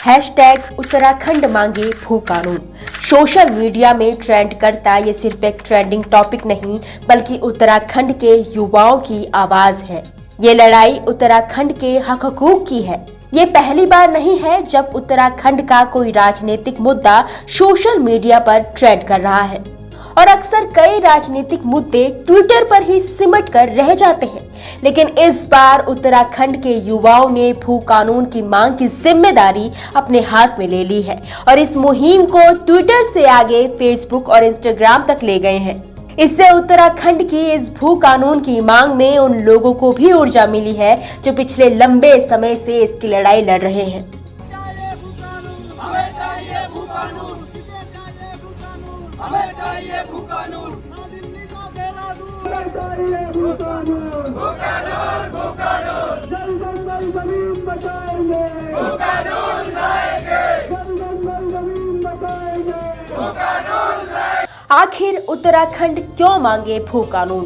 Hashtag Uttarakhand मांगे भू कानून। सोशल मीडिया में ट्रेंड करता ये सिर्फ एक ट्रेंडिंग टॉपिक नहीं बल्कि उत्तराखंड के युवाओं की आवाज है। ये लड़ाई उत्तराखंड के हक हकूक की है। ये पहली बार नहीं है जब उत्तराखंड का कोई राजनीतिक मुद्दा सोशल मीडिया पर ट्रेंड कर रहा है और अक्सर कई राजनीतिक मुद्दे ट्विटर पर ही सिमट कर रह जाते हैं, लेकिन इस बार उत्तराखंड के युवाओं ने भू कानून की मांग की जिम्मेदारी अपने हाथ में ले ली है और इस मुहिम को ट्विटर से आगे फेसबुक और इंस्टाग्राम तक ले गए हैं। इससे उत्तराखंड की इस भू कानून की मांग में उन लोगों को भी ऊर्जा मिली है जो पिछले लंबे समय से इसकी लड़ाई लड़ रहे हैं। आखिर उत्तराखंड क्यों मांगे भू कानून?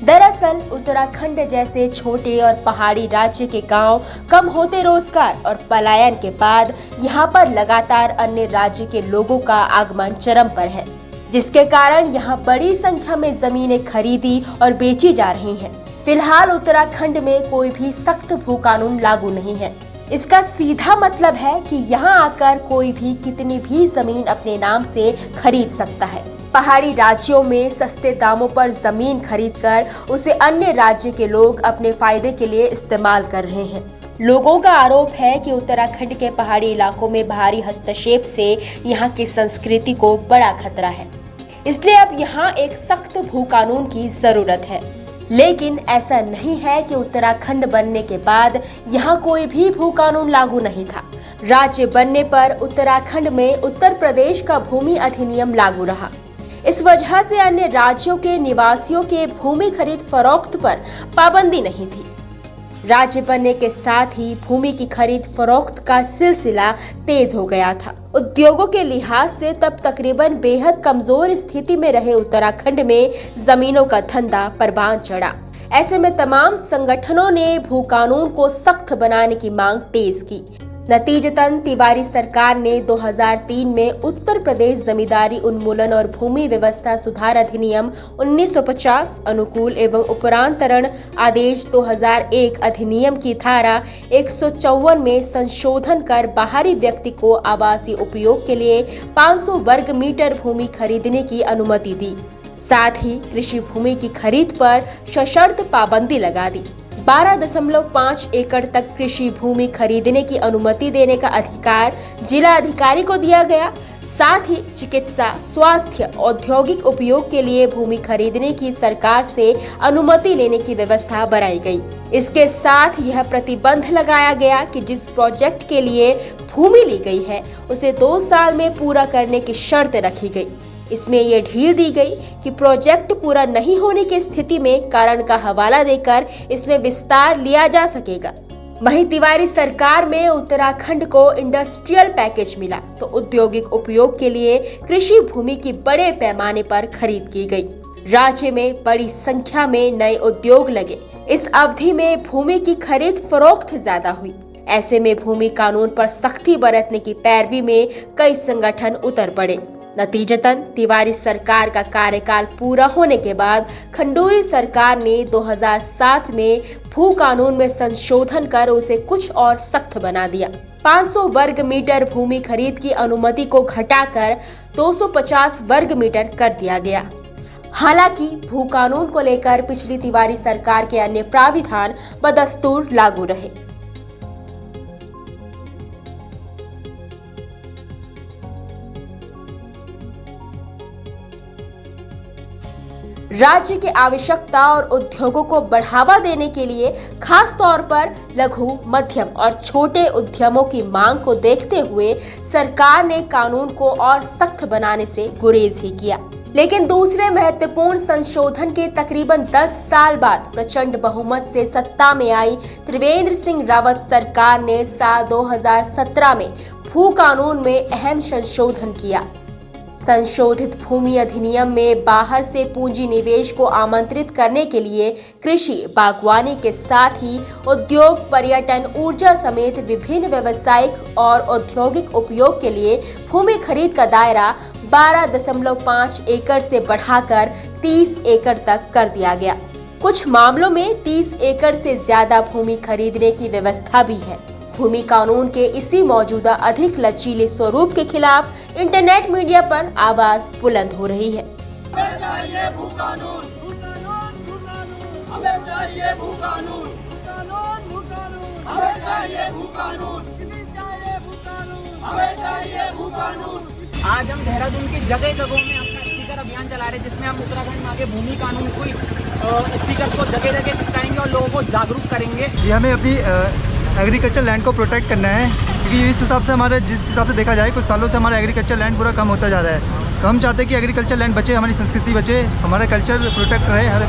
दरअसल उत्तराखंड जैसे छोटे और पहाड़ी राज्य के गांव कम होते रोजगार और पलायन के बाद यहां पर लगातार अन्य राज्य के लोगों का आगमन चरम पर है, जिसके कारण यहां बड़ी संख्या में जमीनें खरीदी और बेची जा रही हैं। फिलहाल उत्तराखंड में कोई भी सख्त भू कानून लागू नहीं है। इसका सीधा मतलब है कि यहाँ आकर कोई भी कितनी भी जमीन अपने नाम से खरीद सकता है। पहाड़ी राज्यों में सस्ते दामों पर जमीन खरीदकर उसे अन्य राज्य के लोग अपने फायदे के लिए इस्तेमाल कर रहे हैं। लोगों का आरोप है कि उत्तराखंड के पहाड़ी इलाकों में भारी हस्तक्षेप से यहाँ की संस्कृति को बड़ा खतरा है, इसलिए अब यहाँ एक सख्त भू कानून की जरूरत है। लेकिन ऐसा नहीं है कि उत्तराखंड बनने के बाद यहाँ कोई भी भू कानून लागू नहीं था। राज्य बनने पर उत्तराखंड में उत्तर प्रदेश का भूमि अधिनियम लागू रहा। इस वजह से अन्य राज्यों के निवासियों के भूमि खरीद फरोख्त पर पाबंदी नहीं थी। राज्य बनने के साथ ही भूमि की खरीद फरोख्त का सिलसिला तेज हो गया था। उद्योगों के लिहाज से तब तकरीबन बेहद कमजोर स्थिति में रहे उत्तराखंड में जमीनों का धंधा परवान चढ़ा। ऐसे में तमाम संगठनों ने भू कानून को सख्त बनाने की मांग तेज की। नतीजतन तिवारी सरकार ने 2003 में उत्तर प्रदेश जमींदारी उन्मूलन और भूमि व्यवस्था सुधार अधिनियम 1950 अनुकूल एवं उपरांतरण आदेश 2001 अधिनियम की धारा 154 में संशोधन कर बाहरी व्यक्ति को आवासीय उपयोग के लिए 500 वर्ग मीटर भूमि खरीदने की अनुमति दी। साथ ही कृषि भूमि की खरीद पर सशर्त पाबंदी लगा दी। 12.5 एकड़ तक कृषि भूमि खरीदने की अनुमति देने का अधिकार जिला अधिकारी को दिया गया। साथ ही चिकित्सा, स्वास्थ्य, औद्योगिक उपयोग के लिए भूमि खरीदने की सरकार से अनुमति लेने की व्यवस्था बनाई गई। इसके साथ यह प्रतिबंध लगाया गया कि जिस प्रोजेक्ट के लिए भूमि ली गई है उसे 2 साल में पूरा करने की शर्त रखी गई। इसमें यह ढील दी गई कि प्रोजेक्ट पूरा नहीं होने की स्थिति में कारण का हवाला देकर इसमें विस्तार लिया जा सकेगा। वहीं तिवारी सरकार में उत्तराखंड को इंडस्ट्रियल पैकेज मिला तो औद्योगिक उपयोग के लिए कृषि भूमि की बड़े पैमाने पर खरीद की गई। राज्य में बड़ी संख्या में नए उद्योग लगे। इस अवधि में भूमि की खरीद फरोख्त ज्यादा हुई। ऐसे में भूमि कानून पर सख्ती बरतने की पैरवी में कई संगठन उतर पड़े। नतीजतन तिवारी सरकार का कार्यकाल पूरा होने के बाद खंडूरी सरकार ने 2007 में भू कानून में संशोधन कर उसे कुछ और सख्त बना दिया। 500 वर्ग मीटर भूमि खरीद की अनुमति को घटाकर 250 वर्ग मीटर कर दिया गया। हालांकि भू कानून को लेकर पिछली तिवारी सरकार के अन्य प्राविधान बदस्तूर लागू रहे। राज्य की आवश्यकता और उद्योगों को बढ़ावा देने के लिए खास तौर पर लघु, मध्यम और छोटे उद्यमों की मांग को देखते हुए सरकार ने कानून को और सख्त बनाने से गुरेज ही किया। लेकिन दूसरे महत्वपूर्ण संशोधन के तकरीबन 10 साल बाद प्रचंड बहुमत से सत्ता में आई त्रिवेंद्र सिंह रावत सरकार ने साल 2017 में भू कानून में अहम संशोधन किया। संशोधित भूमि अधिनियम में बाहर से पूंजी निवेश को आमंत्रित करने के लिए कृषि, बागवानी के साथ ही उद्योग, पर्यटन, ऊर्जा समेत विभिन्न व्यावसायिक और औद्योगिक उपयोग के लिए भूमि खरीद का दायरा 12.5 एकड़ से बढ़ाकर 30 एकड़ तक कर दिया गया। कुछ मामलों में 30 एकड़ से ज्यादा भूमि खरीदने की व्यवस्था भी है। भूमि कानून के इसी मौजूदा अधिक लचीले स्वरूप के खिलाफ इंटरनेट मीडिया पर आवाज बुलंद हो रही है। हमें चाहिए भू कानून, हमें चाहिए भू कानून, हमें चाहिए भू कानून, हमें चाहिए भू कानून। आज हम देहरादून की जगह जगहों में अपना स्पीकर अभियान चला रहे हैं, जिसमें हम उत्तराखंड में आगे भूमि कानून को स्पीकर को जगह जगह चिपकाएंगे और लोगों को जागरूक करेंगे। ये हमें अपनी एग्रीकल्चर लैंड को प्रोटेक्ट करना है, क्योंकि इस हिसाब से हमारे जिस हिसाब से देखा जाए कुछ सालों से हमारा एग्रीकल्चर लैंड पूरा कम होता जा रहा है। तो हम चाहते हैं कि एग्रीकल्चर लैंड बचे, हमारी संस्कृति बचे, हमारा कल्चर प्रोटेक्ट रहे। हर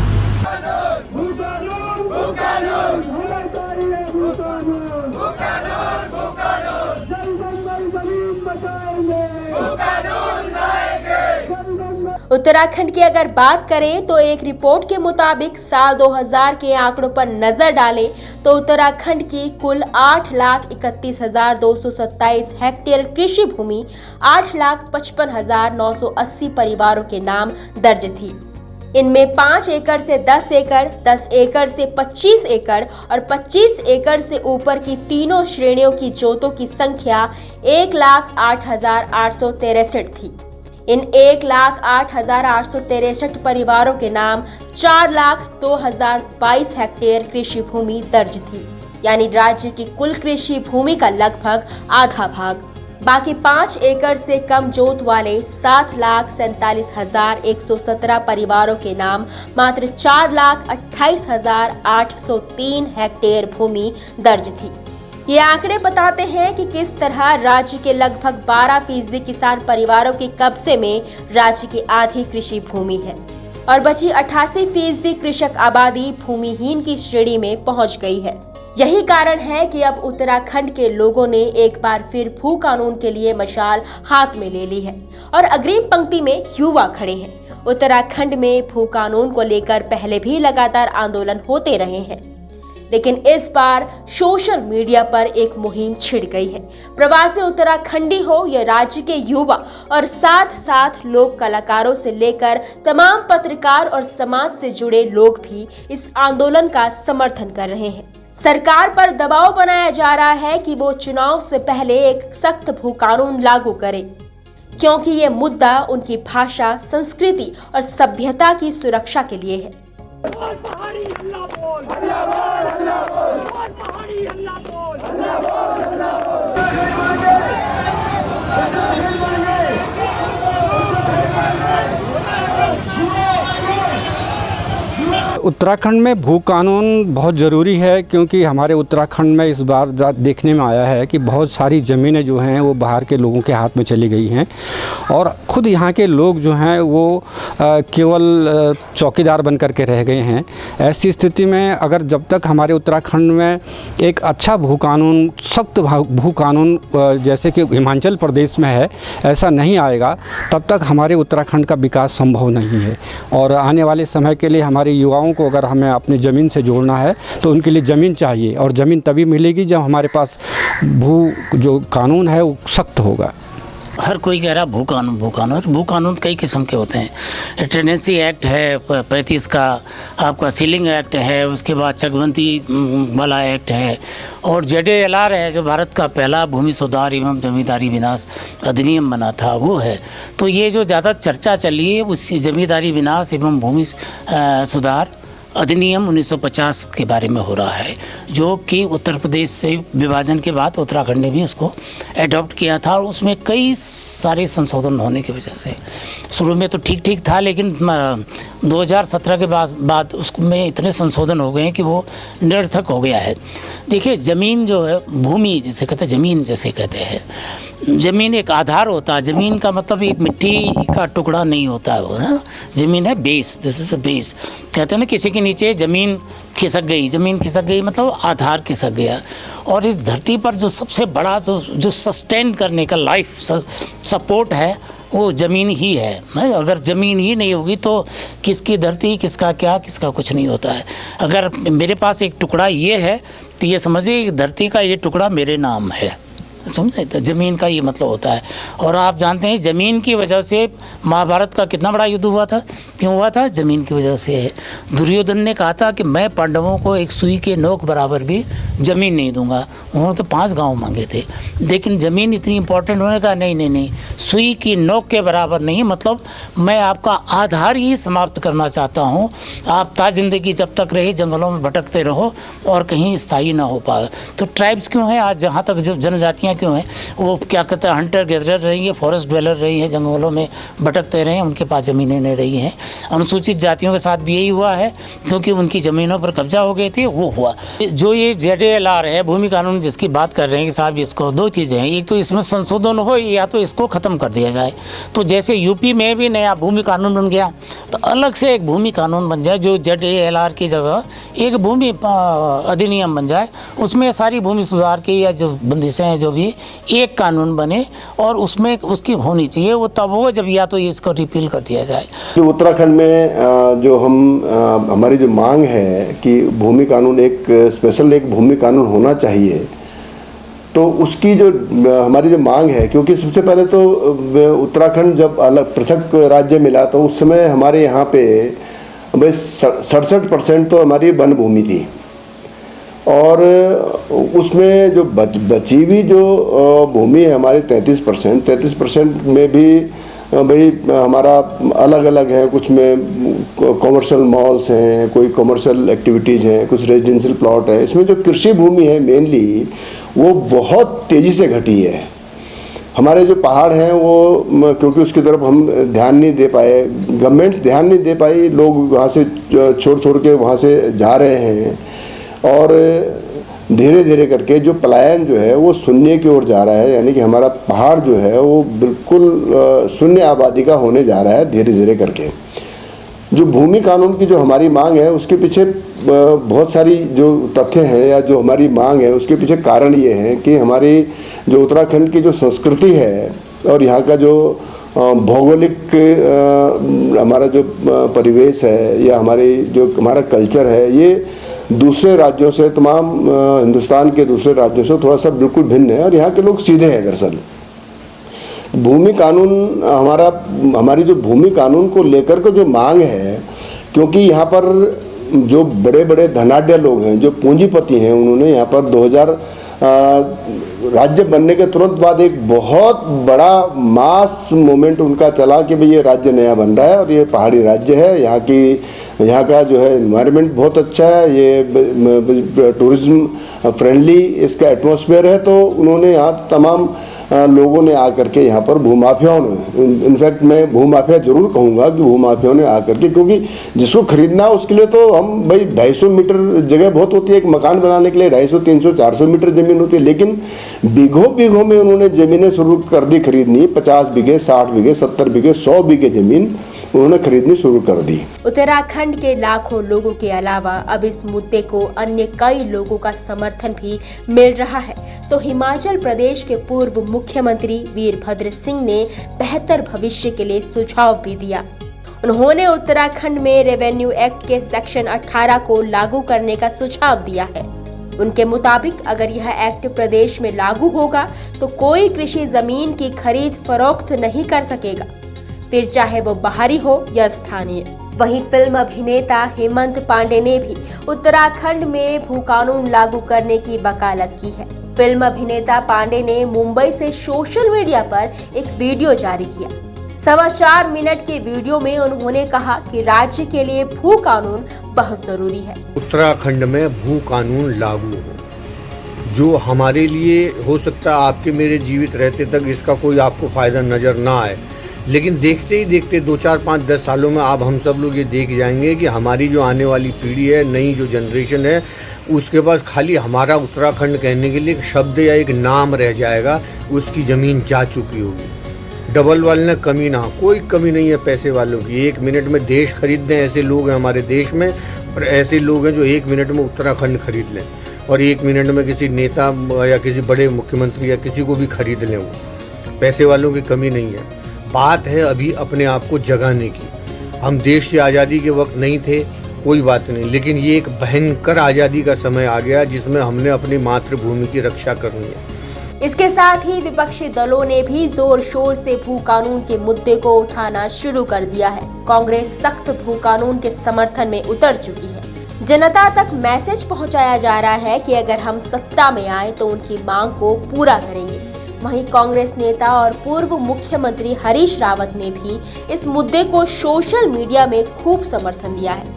उत्तराखंड की अगर बात करें तो एक रिपोर्ट के मुताबिक साल 2000 के आंकड़ों पर नजर डालें तो उत्तराखंड की कुल 8,31,227 हेक्टेयर कृषि भूमि 8,55,980 परिवारों के नाम दर्ज थी। इनमें 5 एकड़ से 10 एकड़, 10 एकड़ से 25 एकड़ और 25 एकड़ से ऊपर की तीनों श्रेणियों की जोतों की संख्या 1,08,863 थी। इन 1,08,863 परिवारों के नाम 4,02,022 हेक्टेयर कृषि भूमि दर्ज थी, यानी राज्य की कुल कृषि भूमि का लगभग आधा भाग। बाकी 5 एकड़ से कम जोत वाले 7,47,117 परिवारों के नाम मात्र 4,28,803 हेक्टेयर भूमि दर्ज थी। ये आंकड़े बताते हैं कि किस तरह राज्य के लगभग 12% किसान परिवारों के कब्जे में राज्य की आधी कृषि भूमि है और बची 88% कृषक आबादी भूमिहीन की श्रेणी में पहुंच गई है। यही कारण है कि अब उत्तराखंड के लोगों ने एक बार फिर भू कानून के लिए मशाल हाथ में ले ली है और अग्रिम पंक्ति में युवा खड़े हैं। उत्तराखंड में भू कानून को लेकर पहले भी लगातार आंदोलन होते रहे हैं, लेकिन इस बार सोशल मीडिया पर एक मुहिम छिड़ गई है। प्रवासी उत्तराखंडी हो या राज्य के युवा और साथ साथ लोक कलाकारों से लेकर तमाम पत्रकार और समाज से जुड़े लोग भी इस आंदोलन का समर्थन कर रहे हैं। सरकार पर दबाव बनाया जा रहा है कि वो चुनाव से पहले एक सख्त भू कानून लागू करे, क्योंकि ये मुद्दा उनकी भाषा, संस्कृति और सभ्यता की सुरक्षा के लिए है। पहाड़ी हल्ला बोल, हल्ला बोल, हल्ला बोल, पहाड़ी हल्ला बोल, हल्ला बोल, हल्ला बोल। उत्तराखंड में भू कानून बहुत ज़रूरी है, क्योंकि हमारे उत्तराखंड में इस बार देखने में आया है कि बहुत सारी ज़मीनें जो हैं वो बाहर के लोगों के हाथ में चली गई हैं और ख़ुद यहाँ के लोग जो हैं वो केवल चौकीदार बन कर के रह गए हैं। ऐसी स्थिति में अगर जब तक हमारे उत्तराखंड में एक अच्छा भू कानून, सख्त भू कानून जैसे कि हिमाचल प्रदेश में है, ऐसा नहीं आएगा, तब तक हमारे उत्तराखंड का विकास संभव नहीं है। और आने वाले समय के लिए हमारे युवाओं को अगर हमें अपनी ज़मीन से जोड़ना है तो उनके लिए ज़मीन चाहिए, और ज़मीन तभी मिलेगी जब हमारे पास भू जो कानून है वो सख्त होगा। हर कोई कह रहा भू कानून कई किस्म के होते हैं। टेंडेंसी एक्ट है 35 का, आपका सीलिंग एक्ट है, उसके बाद चकबंदी वाला एक्ट है, और JDLR है जो भारत का पहला भूमि सुधार एवं जमींदारी विनाश अधिनियम बना था, वो है। तो ये जो ज़्यादा चर्चा चली है उस जमींदारी विनाश एवं भूमि सुधार अधिनियम 1950 के बारे में हो रहा है, जो कि उत्तर प्रदेश से विभाजन के बाद उत्तराखंड ने भी उसको एडॉप्ट किया था। और उसमें कई सारे संशोधन होने की वजह से शुरू में तो ठीक ठीक था, लेकिन 2017 के बाद उसमें इतने संशोधन हो गए हैं कि वो निरर्थक हो गया है। देखिए, ज़मीन जो है, भूमि जिसे कहते हैं, ज़मीन जैसे कहते हैं, ज़मीन एक आधार होता है। ज़मीन का मतलब एक मिट्टी का टुकड़ा नहीं होता है वो, है? ज़मीन है base, this is a base. कहते हैं ना, किसी के नीचे ज़मीन खिसक गई, ज़मीन खिसक गई मतलब आधार खिसक गया। और इस धरती पर जो सबसे बड़ा जो सस्टेन करने का लाइफ सपोर्ट है वो ज़मीन ही है। अगर ज़मीन ही नहीं होगी तो किसकी धरती, किसका क्या, किसका कुछ नहीं होता है। अगर मेरे पास एक टुकड़ा ये है तो ये समझिए कि धरती का ये टुकड़ा मेरे नाम है, समझे। तो ज़मीन का ये मतलब होता है। और आप जानते हैं ज़मीन की वजह से महाभारत का कितना बड़ा युद्ध हुआ था। क्यों हुआ था? ज़मीन की वजह से। दुर्योधन ने कहा था कि मैं पांडवों को एक सुई के नोक बराबर भी ज़मीन नहीं दूंगा। उन्होंने तो 5 गांव मांगे थे, लेकिन ज़मीन इतनी इंपॉर्टेंट होने का नहीं, सुई की नोक के बराबर नहीं, मतलब मैं आपका आधार ही समाप्त करना चाहता हूँ। आप ज़िंदगी जब तक रहे जंगलों में भटकते रहो और कहीं स्थायी ना हो पाए। तो ट्राइब्स क्यों हैं आज, जहाँ तक जो जनजातियाँ क्यों हैं, वो क्या कहते हैं, हंटर गैदरर रही है, फॉरेस्ट ड्वेलर रही है, जंगलों में भटकते रहे, उनके पास ज़मीनें नहीं रही हैं। अनुसूचित जातियों के साथ भी यही हुआ है, क्योंकि उनकी ज़मीनों पर कब्जा हो गए थे, वो हुआ। जो ये ZALR है, भूमि कानून जिसकी बात कर रहे हैं कि साहब, इसको 2 चीज़ें हैं, एक तो इसमें संशोधन हो या तो इसको ख़त्म कर दिया जाए। तो जैसे यूपी में भी नया भूमि कानून बन गया, तो अलग से एक भूमि कानून बन जाए जो ZALR की जगह एक भूमि अधिनियम बन जाए, उसमें सारी भूमि सुधार की या जो बंदिशें हैं जो भी एक कानून बने और उसमें उसकी होनी चाहिए। वो तब हो जब या तो इसको रिपील कर दिया जाए। जो उत्तराखंड में जो हमारी जो मांग है कि भूमि कानून एक स्पेशल एक भूमि कानून होना चाहिए, तो उसकी जो हमारी जो मांग है, क्योंकि सबसे पहले तो उत्तराखंड जब अलग पृथक राज्य मिला तो उस समय हमारे यहाँ पे भाई 67% तो हमारी वन भूमि थी, और उसमें जो बची हुई जो भूमि है हमारी 33% में भी भाई हमारा अलग अलग है। कुछ में कॉमर्शियल मॉल्स हैं, कोई कॉमर्शियल एक्टिविटीज़ हैं, कुछ रेजिडेंशियल प्लॉट है। इसमें जो कृषि भूमि है मेनली वो बहुत तेज़ी से घटी है। हमारे जो पहाड़ हैं वो, क्योंकि उसकी तरफ हम ध्यान नहीं दे पाए, गवर्नमेंट ध्यान नहीं दे पाई, लोग वहाँ से छोड़ के वहाँ से जा रहे हैं, और धीरे धीरे करके जो पलायन जो है वो शून्य की ओर जा रहा है। यानी कि हमारा पहाड़ जो है वो बिल्कुल शून्य आबादी का होने जा रहा है धीरे धीरे करके। जो भूमि कानून की जो हमारी मांग है उसके पीछे बहुत सारी जो तथ्य हैं या जो हमारी मांग है उसके पीछे कारण ये है कि हमारी जो उत्तराखंड की जो संस्कृति है और यहाँ का जो भौगोलिक हमारा जो परिवेश है या हमारा कल्चर है, ये दूसरे राज्यों से, तमाम हिंदुस्तान के दूसरे राज्यों से थोड़ा सा बिल्कुल भिन्न है। और यहाँ के लोग सीधे हैं। दरअसल भूमि कानून हमारी जो भूमि कानून को लेकर के जो मांग है, क्योंकि यहाँ पर जो बड़े बड़े धनाढ्य लोग हैं, जो पूंजीपति हैं, उन्होंने यहाँ पर 2000 राज्य बनने के तुरंत बाद एक बहुत बड़ा मास मूवमेंट उनका चला कि भाई ये राज्य नया बन रहा है और ये पहाड़ी राज्य है, यहाँ का जो है एनवायरनमेंट बहुत अच्छा है, ये टूरिज्म फ्रेंडली इसका एटमॉस्फेयर है। तो उन्होंने यहाँ तमाम लोगों ने आकर के यहाँ पर भूमाफियाओं ने, इनफैक्ट मैं भूमाफिया जरूर कहूँगा कि भूमाफियाओं ने आकर के, क्योंकि जिसको खरीदना उसके लिए तो हम भाई 250 मीटर जगह बहुत होती है, एक मकान बनाने के लिए 250, 300, 400 मीटर ज़मीन होती है, लेकिन बीघों में उन्होंने ज़मीनें शुरू कर दी खरीदनी। 50 बीघे, 60 बीघे, 70 बीघे, 100 बीघे ज़मीन उन्होंने खरीदनी शुरू कर दी। उत्तराखंड के लाखों लोगों के अलावा अब इस मुद्दे को अन्य कई लोगों का समर्थन भी मिल रहा है। तो हिमाचल प्रदेश के पूर्व मुख्यमंत्री वीरभद्र सिंह ने बेहतर भविष्य के लिए सुझाव भी दिया। उन्होंने उत्तराखंड में रेवेन्यू एक्ट के सेक्शन 18 को लागू करने का सुझाव दिया है। उनके मुताबिक अगर यह एक्ट प्रदेश में लागू होगा तो कोई कृषि जमीन की खरीद फरोख्त नहीं कर सकेगा, फिर चाहे वो बाहरी हो या स्थानीय। वहीं फिल्म अभिनेता हेमंत पांडे ने भी उत्तराखंड में भू कानून लागू करने की वकालत की है। फिल्म अभिनेता पांडे ने मुंबई से सोशल मीडिया पर एक वीडियो जारी किया। 4.25 मिनट के वीडियो में उन्होंने कहा कि राज्य के लिए भू कानून बहुत जरूरी है। उत्तराखंड में भू कानून लागू हो, जो हमारे लिए हो सकता है आपके मेरे जीवित रहते तक इसका कोई आपको फायदा नजर ना आए, लेकिन देखते ही देखते 2, 4, 5, 10 सालों में आप हम सब लोग ये देख जाएंगे कि हमारी जो आने वाली पीढ़ी है, नई जो जनरेशन है, उसके पास खाली हमारा उत्तराखंड कहने के लिए एक शब्द या एक नाम रह जाएगा, उसकी ज़मीन जा चुकी होगी। डबल वाले ने कमी ना, कोई कमी नहीं है पैसे वालों की। 1 मिनट में देश खरीद दें, ऐसे लोग हैं हमारे देश में, और ऐसे लोग हैं जो 1 मिनट में उत्तराखंड खरीद लें, और 1 मिनट में किसी नेता या किसी बड़े मुख्यमंत्री या किसी को भी खरीद लें। वो पैसे वालों की कमी नहीं है। बात है अभी अपने आप को जगाने की। हम देश की आज़ादी के वक्त नहीं थे, कोई बात नहीं, लेकिन ये एक भयंकर आज़ादी का समय आ गया जिसमें हमने अपनी मातृभूमि की रक्षा करनी है। इसके साथ ही विपक्षी दलों ने भी जोर शोर से भू कानून के मुद्दे को उठाना शुरू कर दिया है। कांग्रेस सख्त भू कानून के समर्थन में उतर चुकी है। जनता तक मैसेज पहुंचाया जा रहा है कि अगर हम सत्ता में आए तो उनकी मांग को पूरा करेंगे। वहीं कांग्रेस नेता और पूर्व मुख्यमंत्री हरीश रावत ने भी इस मुद्दे को सोशल मीडिया में खूब समर्थन दिया है।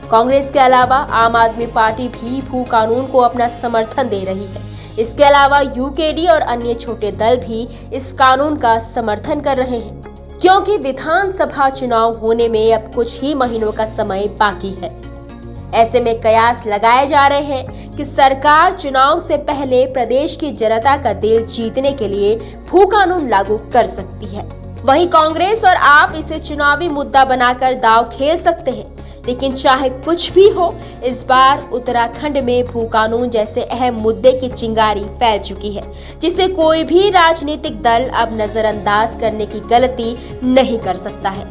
कांग्रेस के अलावा आम आदमी पार्टी भी भू कानून को अपना समर्थन दे रही है। इसके अलावा यूकेडी और अन्य छोटे दल भी इस कानून का समर्थन कर रहे हैं, क्योंकि विधानसभा चुनाव होने में अब कुछ ही महीनों का समय बाकी है। ऐसे में कयास लगाए जा रहे हैं कि सरकार चुनाव से पहले प्रदेश की जनता का दिल जीतने के लिए भू कानून लागू कर सकती है। वहीं कांग्रेस और आप इसे चुनावी मुद्दा बनाकर दांव खेल सकते हैं, लेकिन चाहे कुछ भी हो, इस बार उत्तराखंड में भू कानून जैसे अहम मुद्दे की चिंगारी फैल चुकी है, जिसे कोई भी राजनीतिक दल अब नजरअंदाज करने की गलती नहीं कर सकता है।